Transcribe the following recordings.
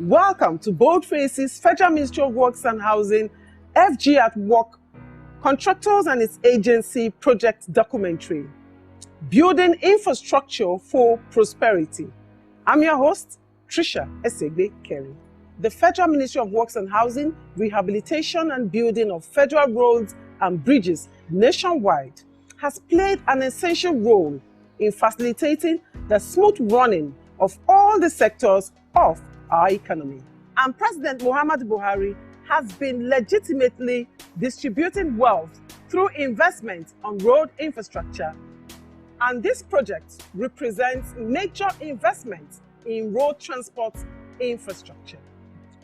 Welcome to Boldfaces, Federal Ministry of Works and Housing, FG at Work, Contractors and its Agency project documentary, Building Infrastructure for Prosperity. I'm your host, Tricia Eseigbe, Kerry. The Federal Ministry of Works and Housing, Rehabilitation and Building of Federal Roads and Bridges nationwide has played an essential role in facilitating the smooth running of all the sectors of our economy. And President Muhammadu Buhari has been legitimately distributing wealth through investment on road infrastructure. And this project represents major investment in road transport infrastructure,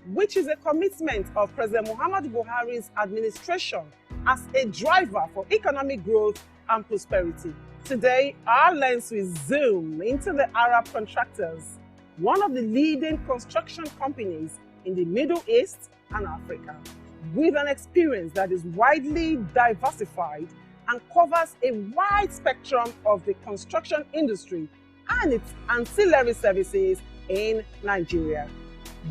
which is a commitment of President Muhammadu Buhari's administration as a driver for economic growth and prosperity. Today, our lens will zoom into the Arab Contractors, one of the leading construction companies in the Middle East and Africa, with an experience that is widely diversified and covers a wide spectrum of the construction industry and its ancillary services in Nigeria.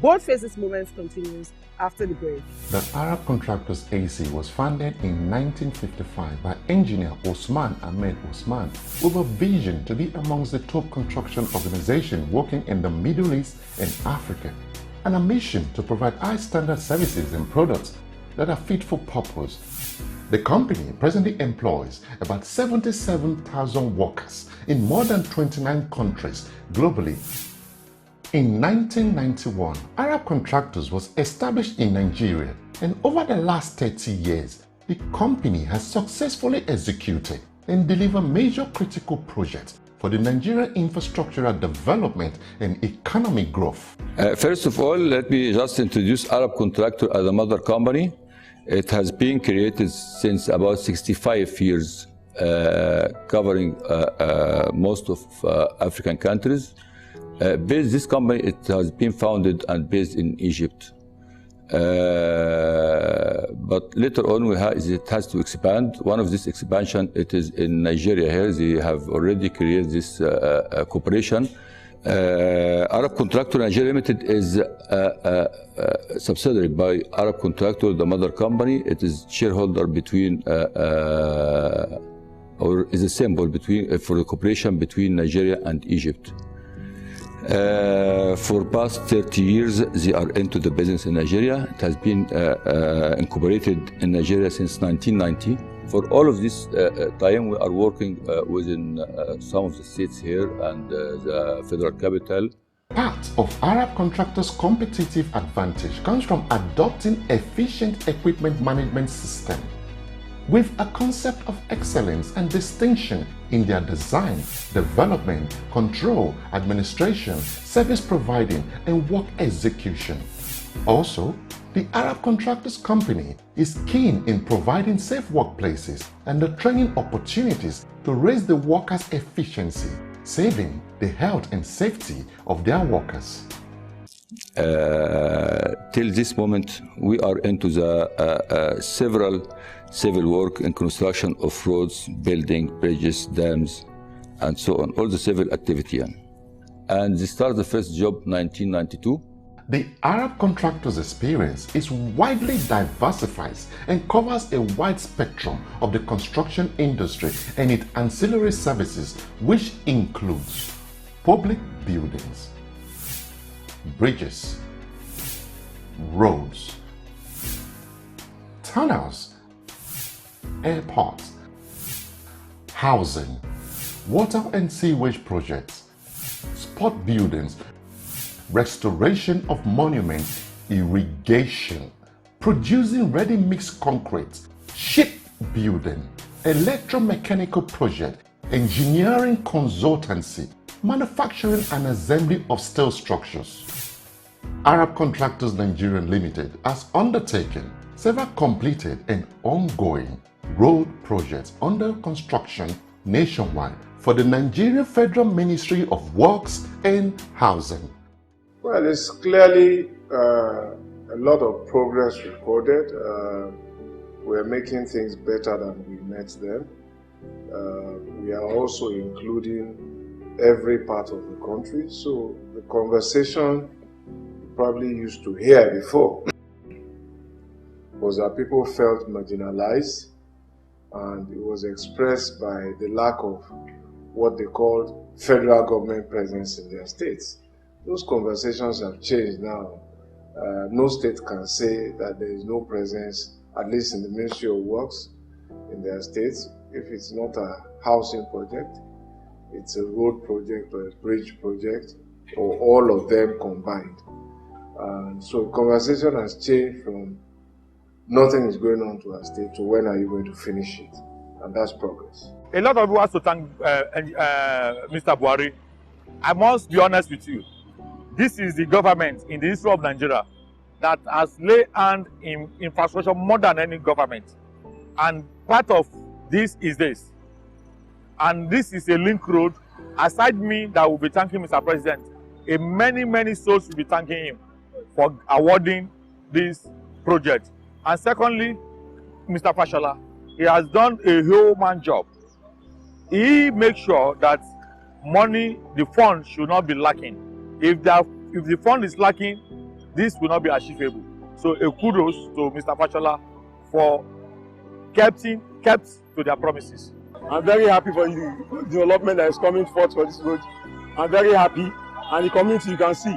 Boldfaces Moments continues after the break. The Arab Contractors AC was founded in 1955 by engineer Osman Ahmed Osman with a vision to be amongst the top construction organizations working in the Middle East and Africa, and a mission to provide high standard services and products that are fit for purpose. The company presently employs about 77,000 workers in more than 29 countries globally. In 1991, Arab Contractors was established in Nigeria, and over the last 30 years, the company has successfully executed and delivered major critical projects for the Nigerian infrastructural development and economic growth. First of all, let me just introduce Arab Contractor as a mother company. It has been created since about 65 years, covering most of African countries. This company, it has been founded and based in Egypt. But later on, it has to expand. One of this expansion, it is in Nigeria here. They have already created this cooperation. Arab Contractor Nigeria Limited is a subsidiary by Arab Contractor, the mother company. It is shareholder between, or is a symbol between, for the cooperation between Nigeria and Egypt. For past 30 years, they are into the business in Nigeria. It has been incorporated in Nigeria since 1990. For all of this time, we are working within some of the states here and the federal capital. Part of Arab Contractors' competitive advantage comes from adopting efficient equipment management system with a concept of excellence and distinction in their design, development, control, administration, service providing, and work execution. Also, the Arab Contractors Company is keen in providing safe workplaces and the training opportunities to raise the workers' efficiency, saving the health and safety of their workers. Till this moment, we are into the several civil work and construction of roads, building, bridges, dams, and so on, all the civil activity. And they started the first job in 1992. The Arab Contractors experience is widely diversified and covers a wide spectrum of the construction industry and its ancillary services, which includes public buildings, bridges, roads, tunnels, airports, housing, water and sewage projects, sport buildings, restoration of monuments, irrigation, producing ready-mixed concrete, shipbuilding, electromechanical project, engineering consultancy, manufacturing and assembly of steel structures. Arab Contractors Nigeria Limited has undertaken several completed and ongoing road projects under construction nationwide for the Nigerian Federal Ministry of Works and Housing. Well, it's clearly a lot of progress recorded. We're making things better than we met them. We are also including every part of the country. So the conversation probably used to hear before was that people felt marginalized, and it was expressed by the lack of what they called federal government presence in their states. Those conversations have changed now. No state can say that there is no presence, at least in the Ministry of Works, in their states. If it's not a housing project, it's a road project or a bridge project, or all of them combined. And so the conversation has changed from nothing is going on to our state to when are you going to finish it? And that's progress. A lot of people have to thank Mr. Buhari. I must be honest with you. This is the government in the history of Nigeria that has laid hand in infrastructure more than any government. And part of this is this. And this is a link road. Aside me that will be thanking Mr. President, many souls will be thanking him for awarding this project. And secondly, Mr. Fashola, he has done a whole man job. He makes sure that money, the fund should not be lacking. If the fund is lacking, this will not be achievable. So a kudos to Mr. Fashola for kept to their promises. I'm very happy for the development that is coming forth for this road. I'm very happy, and the community, you can see,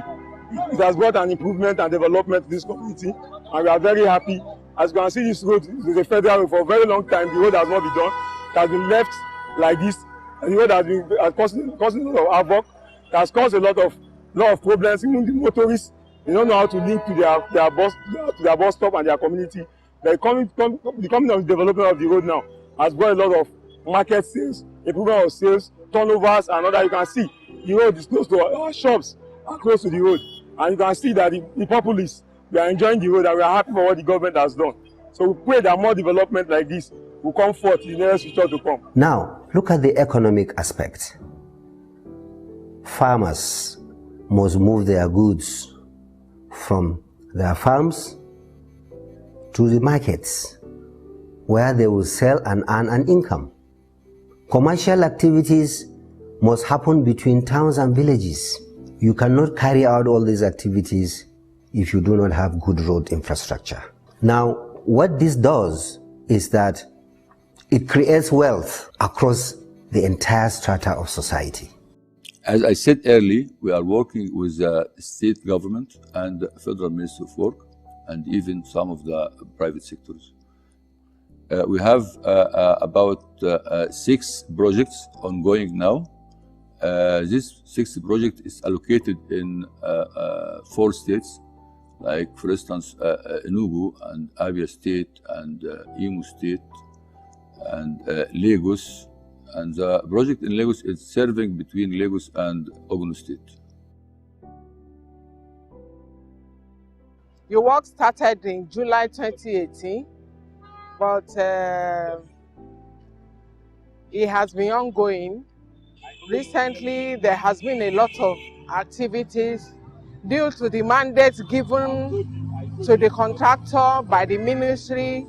it has brought an improvement and development to this community, and we are very happy. As you can see, this road is a federal road. For a very long time, the road has not been done. It has been left like this, and the road has been causing a lot of havoc. It has caused a lot of problems. Even the motorists, they don't know how to link to their bus stop and their community. The coming of the development of the road now has brought a lot of market sales, improvement of sales, turnovers, and other. You can see the road is close to our shops, are close to the road, and you can see that the populace, we are enjoying the road, and we are happy for what the government has done. So we pray that more development like this will come forth in the next future to come. Now, look at the economic aspect. Farmers must move their goods from their farms to the markets, where they will sell and earn an income. Commercial activities must happen between towns and villages. You cannot carry out all these activities if you do not have good road infrastructure. Now, what this does is that it creates wealth across the entire strata of society. As I said earlier, we are working with the state government and the Federal Ministry of Work, and even some of the private sectors. We have about 6 projects ongoing now. This 6th project is allocated in 4 states, like for instance Enugu and Abia State and Imo State and Lagos. And the project in Lagos is serving between Lagos and Ogun State. Your work started in July 2018, but it has been ongoing. Recently, there has been a lot of activities due to the mandates given to the contractor by the ministry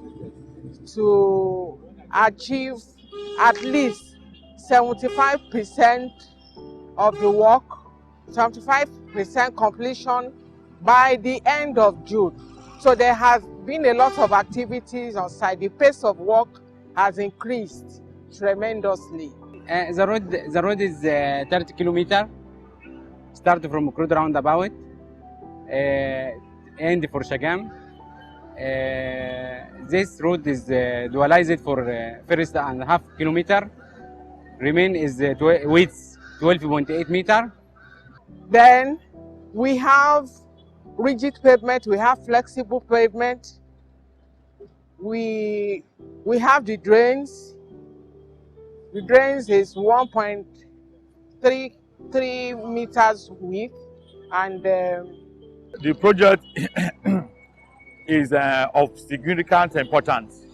to achieve at least 75% of the work, 75% completion by the end of June. So there has been a lot of activities on site. The pace of work has increased tremendously. The road is 30 kilometers, start from Crude roundabout, end for Shagam. This road is dualized for first and half kilometer. Remain is width 12.8 meter. Then we have rigid pavement, we have flexible pavement, we have the drains. The drains is 1.33 meters width, and the project is of significant importance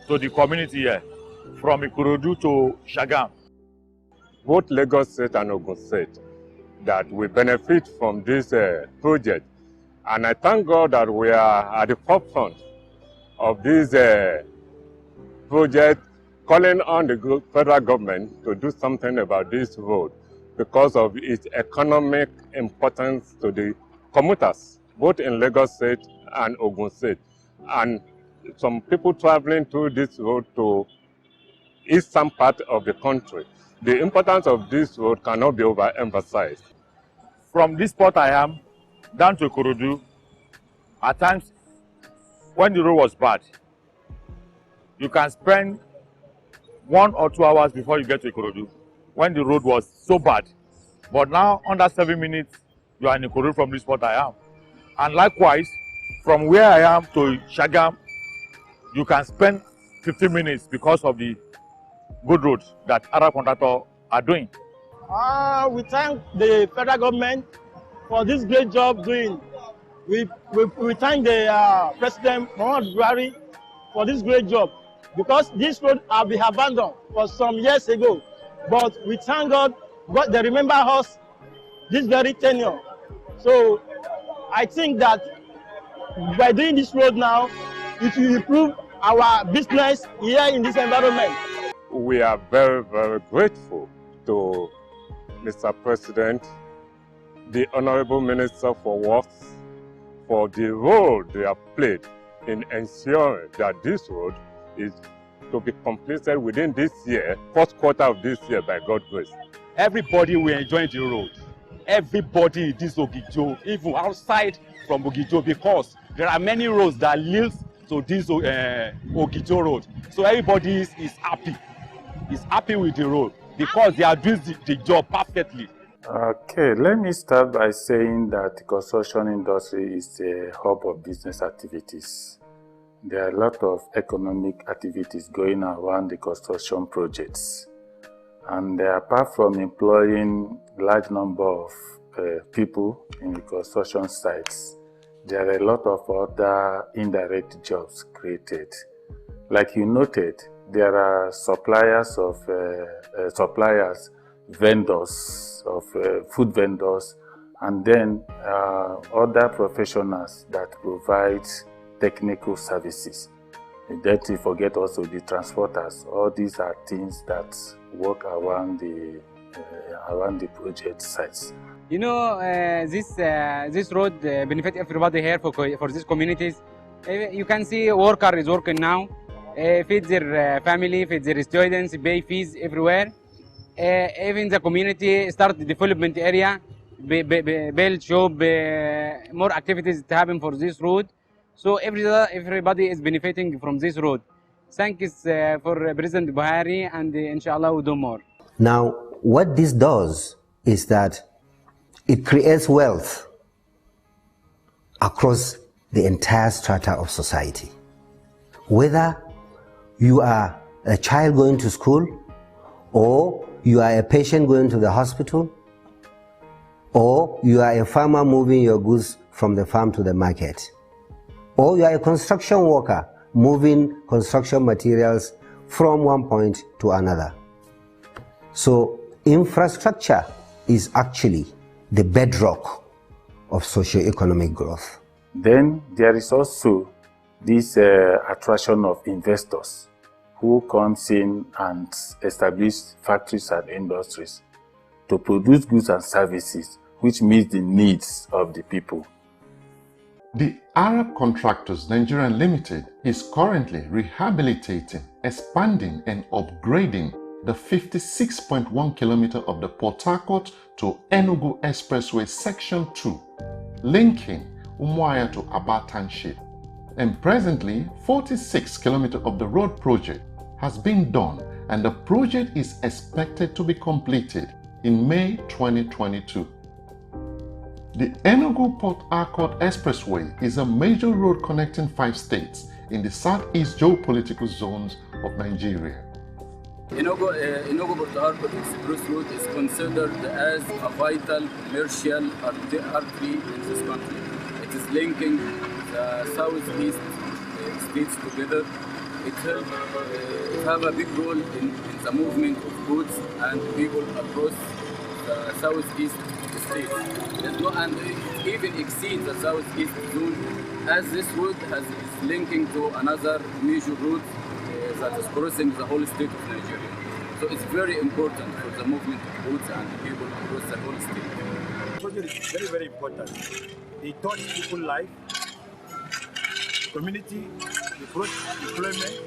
to the community here, from Ikorodu to Shagam. Both Lagos State and Ogun State that we benefit from this project, and I thank God that we are at the forefront of this project, calling on the federal government to do something about this road because of its economic importance to the commuters. both in Lagos State and Ogun State. And some people traveling through this road to eastern part of the country. The importance of this road cannot be overemphasized. From this spot I am down to Ikorodu, at times when the road was bad, you can spend 1 or 2 hours before you get to Ikorodu when the road was so bad. But now, under 7 minutes, you are in Ikorodu from this spot I am. And likewise, from where I am to Shagam, you can spend 15 minutes because of the good roads that Arab contractors are doing. We thank the federal government for this great job doing. We thank the President Muhammad Buhari for this great job, because this road have been abandoned for some years ago. But we thank God they remember us this very tenure. So I think that by doing this road now, it will improve our business here in this environment. We are very, very grateful to Mr. President, the Honorable Minister for Works, for the role they have played in ensuring that this road is to be completed within this year, first quarter of this year, by God's grace. Everybody will enjoy the road. Everybody in this Ogijo, even outside from Ogijo, because there are many roads that lead to this Ogijo road. So everybody is happy. Is happy with the road because they are doing the job perfectly. Okay, let me start by saying that the construction industry is a hub of business activities. There are a lot of economic activities going around the construction projects. And apart from employing a large number of people in the construction sites, there are a lot of other indirect jobs created. Like you noted, there are suppliers, vendors of food vendors, and then other professionals that provide technical services. Don't forget also the transporters. All these are things that work around the project sites. You know, this road benefit everybody here for these communities. You can see worker is working now, feed their family, feed their students, pay fees everywhere. Even the community start the development area, build shop, more activities to happen for this road. So everybody is benefiting from this road. Thanks for President Buhari, and inshallah we'll do more. Now, what this does is that it creates wealth across the entire strata of society. Whether you are a child going to school, or you are a patient going to the hospital, or you are a farmer moving your goods from the farm to the market, or you are a construction worker moving construction materials from one point to another. So infrastructure is actually the bedrock of socio-economic growth. Then there is also this attraction of investors who comes in and establish factories and industries to produce goods and services which meet the needs of the people. The Arab Contractors Nigeria Limited is currently rehabilitating, expanding and upgrading the 56.1 kilometer of the Port Harcourt to Enugu Expressway Section 2, linking Umuahia to Aba Township. And presently, 46 kilometers of the road project has been done, and the project is expected to be completed in May 2022. The Enugu-Port Harcourt Expressway is a major road connecting 5 states in the southeast geopolitical zones of Nigeria. Enugu-Port Harcourt Express Road is considered as a vital commercial artery in this country. It is linking the southeast states together. It has a big role in the movement of goods and people across the southeast states. And it even exceeds the southeast zone, as this road is linking to another major road that is crossing the whole state of Nigeria. So it's very important for the movement of goods and people across the whole state. The project is very, very important They touch people's life, community, they brought employment,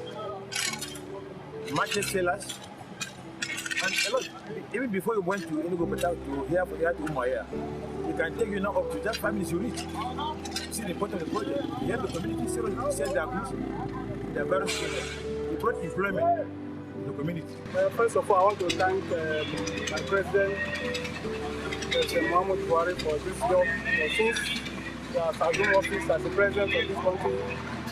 market sellers, and a lot. Even before you went to Enugu to here to Umaya, you can take you now up to just 5 minutes you reach. See the important of the project. You have the community sell their goods, their various products. They brought employment in the community. First of all, I want to thank my president, President Muhammad Buhari, for this job. Since he has assumed office as the president of this country,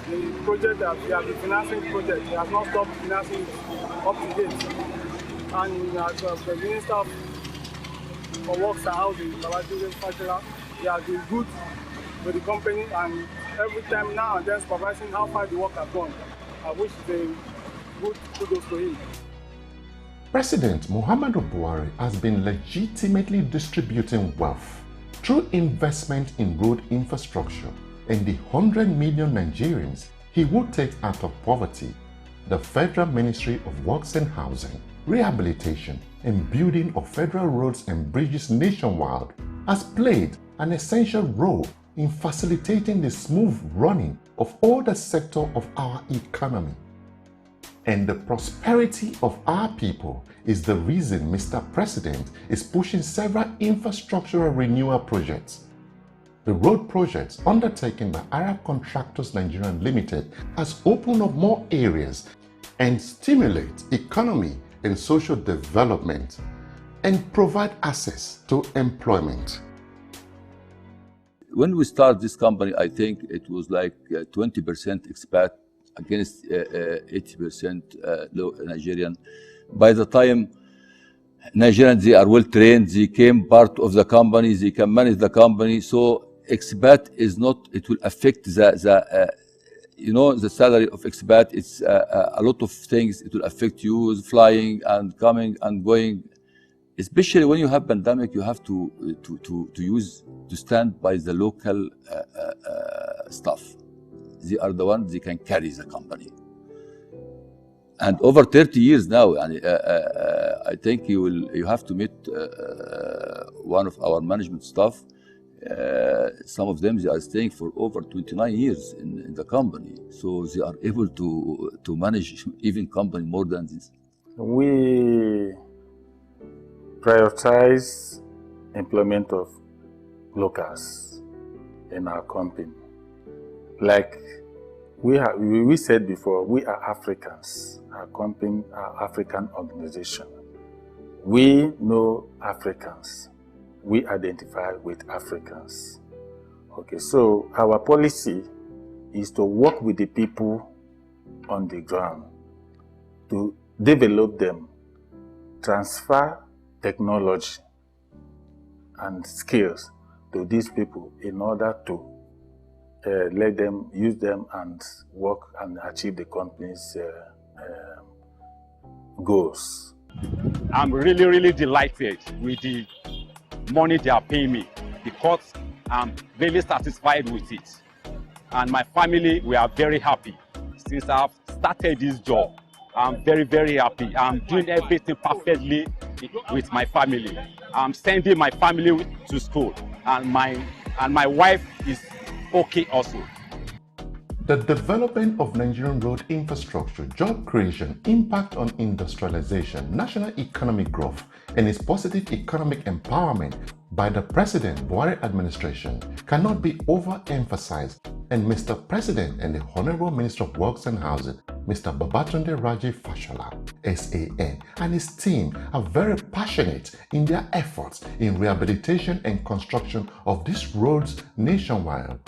the project that he has been financing project, he has not stopped financing up to date. And as the Minister for Works and Housing, he has been good with the company, and every time now and then supervising how far the work has gone. I wish they would kudos to him. President Muhammadu Buhari has been legitimately distributing wealth through investment in road infrastructure and the 100 million Nigerians he would take out of poverty. The Federal Ministry of Works and Housing, Rehabilitation and Building of Federal Roads and Bridges nationwide has played an essential role in facilitating the smooth running of all the sectors of our economy. And the prosperity of our people is the reason Mr. President is pushing several infrastructural renewal projects. The road projects undertaken by Arab Contractors Nigeria Limited has opened up more areas and stimulate economy and social development and provide access to employment. When we started this company, I think it was like 20% expat against 80% Nigerian. By the time Nigerians, they are well trained, they came part of the company, they can manage the company. So expat is not, it will affect the salary of expat. It's a lot of things. It will affect you, flying and coming and going. Especially when you have pandemic, you have to stand by the local staff. They are the ones they can carry the company. And over 30 years now, I think you have to meet one of our management staff. Some of them, they are staying for over 29 years in the company, so they are able to manage even company more than this. We prioritize employment of locals in our company. Like we said before, we are Africans. Our company, our African organization. We know Africans. We identify with Africans. Okay, so our policy is to work with the people on the ground, to develop them, transfer technology and skills to these people in order to let them use them and work and achieve the company's goals. I'm really, really delighted with the money they are paying me because I'm really satisfied with it. And my family, we are very happy. Since I've started this job, I'm very, very happy. I'm doing everything perfectly with my family. I'm sending my family to school, and my wife is okay also. The development of Nigerian road infrastructure, job creation, impact on industrialization, national economic growth, and its positive economic empowerment by the President Buhari administration cannot be overemphasized, and Mr. President and the Honorable Minister of Works and Housing, Mr. Babatunde Raji Fashola, SAN, and his team are very passionate in their efforts in rehabilitation and construction of these roads nationwide.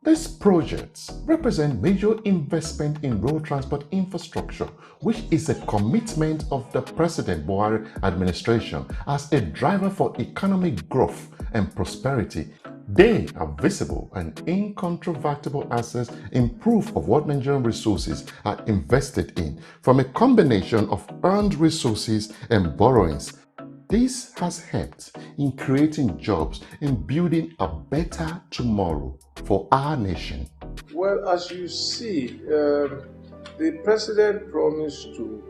These projects represent major investment in road transport infrastructure, which is a commitment of the President Buhari administration as a driver for economic growth and prosperity. They are visible and incontrovertible assets in proof of what Nigerian resources are invested in from a combination of earned resources and borrowings. This has helped in creating jobs and building a better tomorrow for our nation. Well, as you see, the president promised to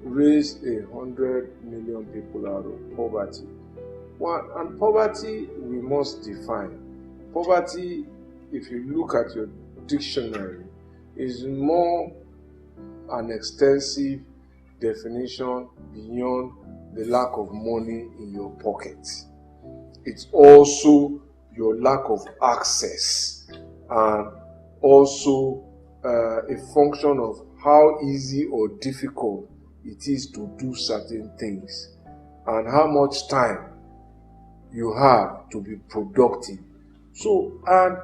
raise 100 million people out of poverty. And poverty we must define. poverty, if you look at your dictionary, is more an extensive definition beyond the lack of money in your pocket. It's also your lack of access, and also a function of how easy or difficult it is to do certain things, and how much time you have to be productive. So, and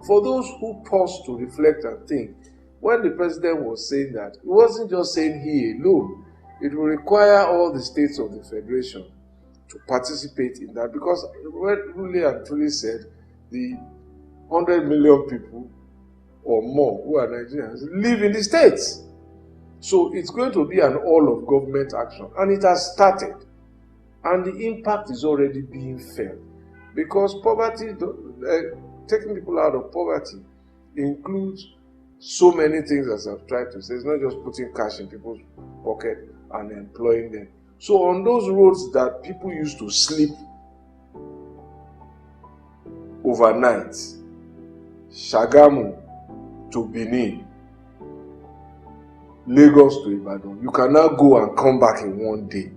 for those who pause to reflect and think, when the president was saying that, he wasn't just saying he alone. It will require all the states of the federation to participate in that, because really and truly said, the 100 million people or more who are Nigerians live in the states. So it's going to be an all of government action, and it has started, and the impact is already being felt, because poverty, taking people out of poverty, includes so many things, as I've tried to say. It's not just putting cash in people's pocket and employing them. So on those roads that people used to sleep overnight, Shagamu to Benin, Lagos to Ibadan, you can now go and come back in one day.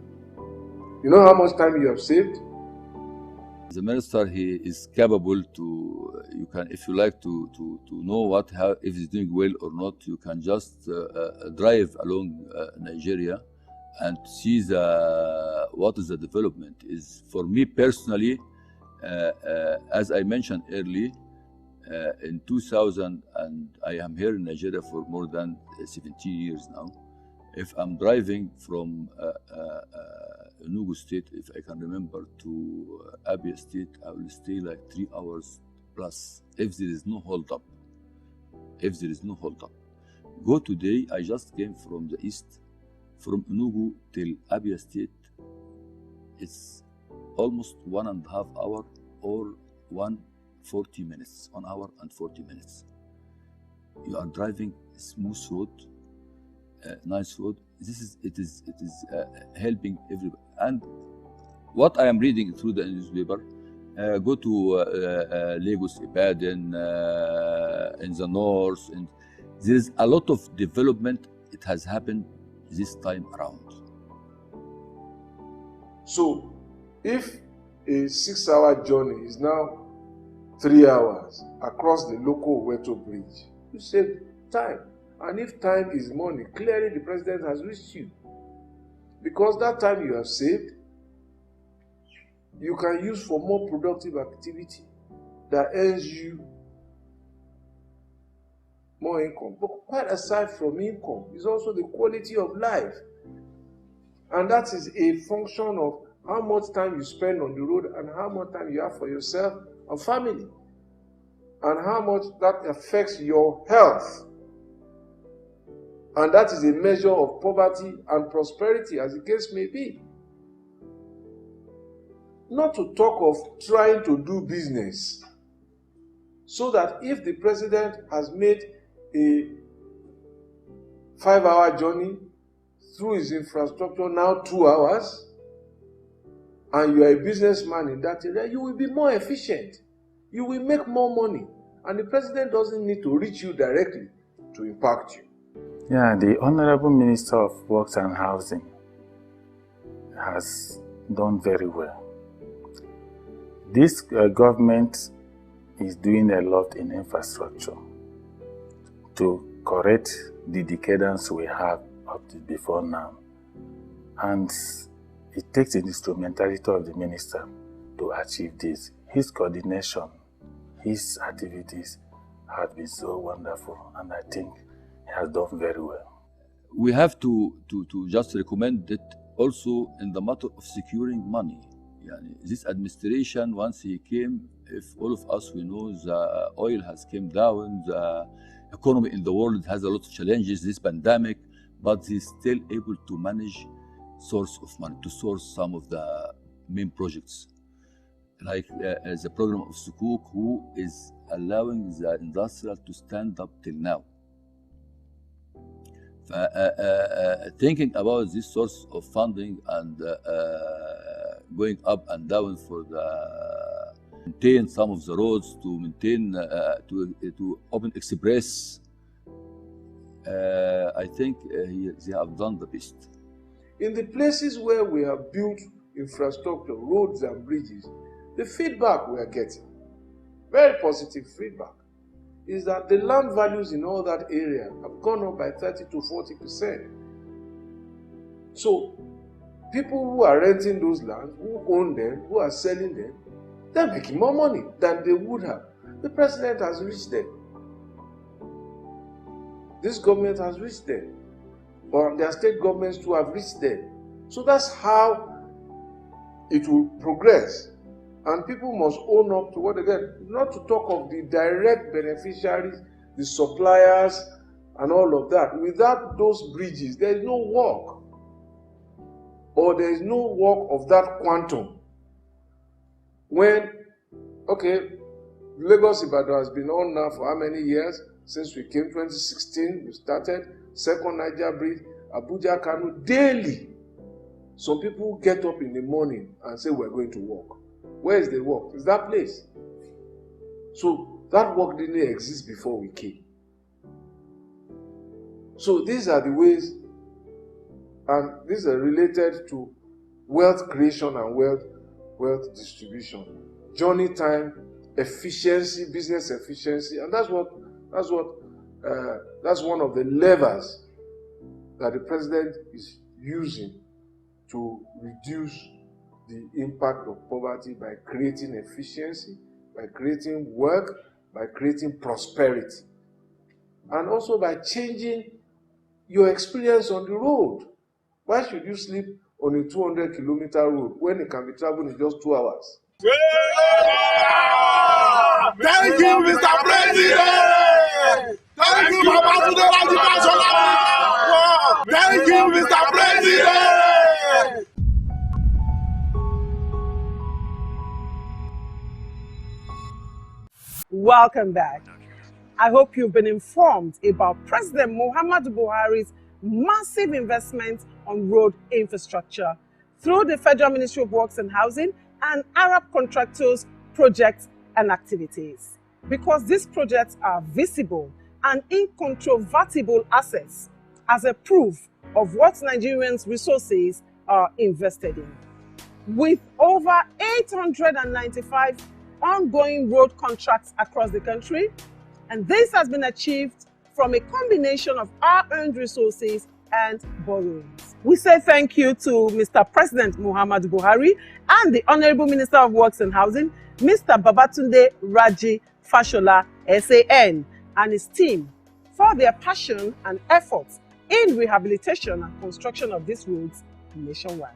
You know how much time you have saved? The minister, he is capable to, you can, if you like to know if he's doing well or not, you can just drive along Nigeria and see what is the development. Is for me personally, as I mentioned earlier, in 2000, and I am here in Nigeria for more than 17 years now. If I'm driving from Enugu State, if I can remember, to Abia State, I will stay like 3 hours plus if there is no hold up. If there is no hold up. Go today, I just came from the east, from Enugu till Abia State. It's almost 1.5 hours or 140 minutes, 1 hour and 40 minutes. You are driving smooth road, nice road. It is helping everybody. And what I am reading through the newspaper, go to Lagos, Ibadan, in the north, and there is a lot of development. It has happened this time around. So, if a 6-hour journey is now 3 hours across the local Weto Bridge, you save time. And if time is money, clearly the president has reached you. Because that time you have saved, you can use for more productive activity that earns you more income. But quite aside from income, is also the quality of life. And that is a function of how much time you spend on the road and how much time you have for yourself and family. And how much that affects your health. And that is a measure of poverty and prosperity, as the case may be. Not to talk of trying to do business, so that if the president has made a 5-hour journey through his infrastructure, now 2 hours, and you are a businessman in that area, you will be more efficient. You will make more money. And the president doesn't need to reach you directly to impact you. Yeah, the Honorable Minister of Works and Housing has done very well. This government is doing a lot in infrastructure to correct the decadence we have up to before now. And it takes the instrumentality of the minister to achieve this. His coordination, his activities have been so wonderful, and I think he has done very well. We have to just recommend that also in the matter of securing money. This administration, once he came, if all of us we know, the oil has came down, the economy in the world has a lot of challenges, this pandemic, but he's still able to manage source of money, to source some of the main projects. Like the program of Sukuk, who is allowing the industrial to stand up till now. Thinking about this source of funding and going up and down for the maintain some of the roads, to maintain, to open express. I think they have done the best. In the places where we have built infrastructure, roads and bridges, the feedback we are getting, very positive feedback, is that the land values in all that area have gone up by 30 to 40%. So people who are renting those lands, who own them, who are selling them, they're making more money than they would have. The president has reached them. This government has reached them. Or their state governments too have reached them. So that's how it will progress. And people must own up to what they get. Not to talk of the direct beneficiaries, the suppliers, and all of that. Without those bridges, there is no work. Or there is no work of that quantum. When, okay, Lagos-Ibadan has been on now for how many years? Since we came 2016, we started. Second Niger Bridge, Abuja-Kano, daily. Some people get up in the morning and say, we're going to work. Where is the work? It's that place. So that work didn't exist before we came. So these are the ways, and these are related to wealth creation and wealth distribution. Journey time, efficiency, business efficiency, and that's one of the levers that the president is using to reduce the impact of poverty by creating efficiency, by creating work, by creating prosperity, and also by changing your experience on the road. Why should you sleep on a 200-kilometer road when it can be traveled in just 2 hours? Thank you, Mr. President! Thank you, Babatunde Raji-Fashola! Thank you, Mr. President! Welcome back. I hope you've been informed about President Muhammadu Buhari's massive investment on road infrastructure through the Federal Ministry of Works and Housing and Arab Contractors projects and activities. Because these projects are visible and incontrovertible assets as a proof of what Nigerians' resources are invested in. With over 895 ongoing road contracts across the country, and this has been achieved from a combination of our earned resources and borrowings. We say thank you to Mr. President Muhammadu Buhari and the Honorable Minister of Works and Housing, Mr. Babatunde Raji-Fashola, SAN, and his team for their passion and efforts in rehabilitation and construction of these roads nationwide.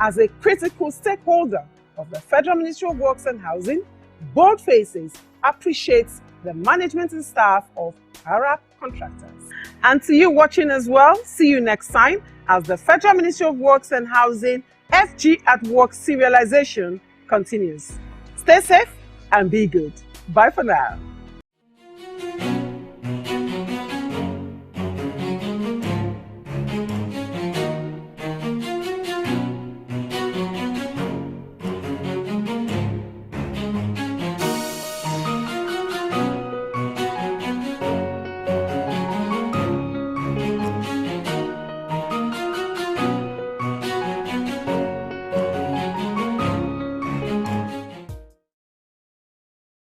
As a critical stakeholder of the Federal Ministry of Works and Housing, Boldfaces appreciates the management and staff of Arab Contractors. And to you watching as well, see you next time as the Federal Ministry of Works and Housing FG at Work serialization continues. Stay safe and be good. Bye for now.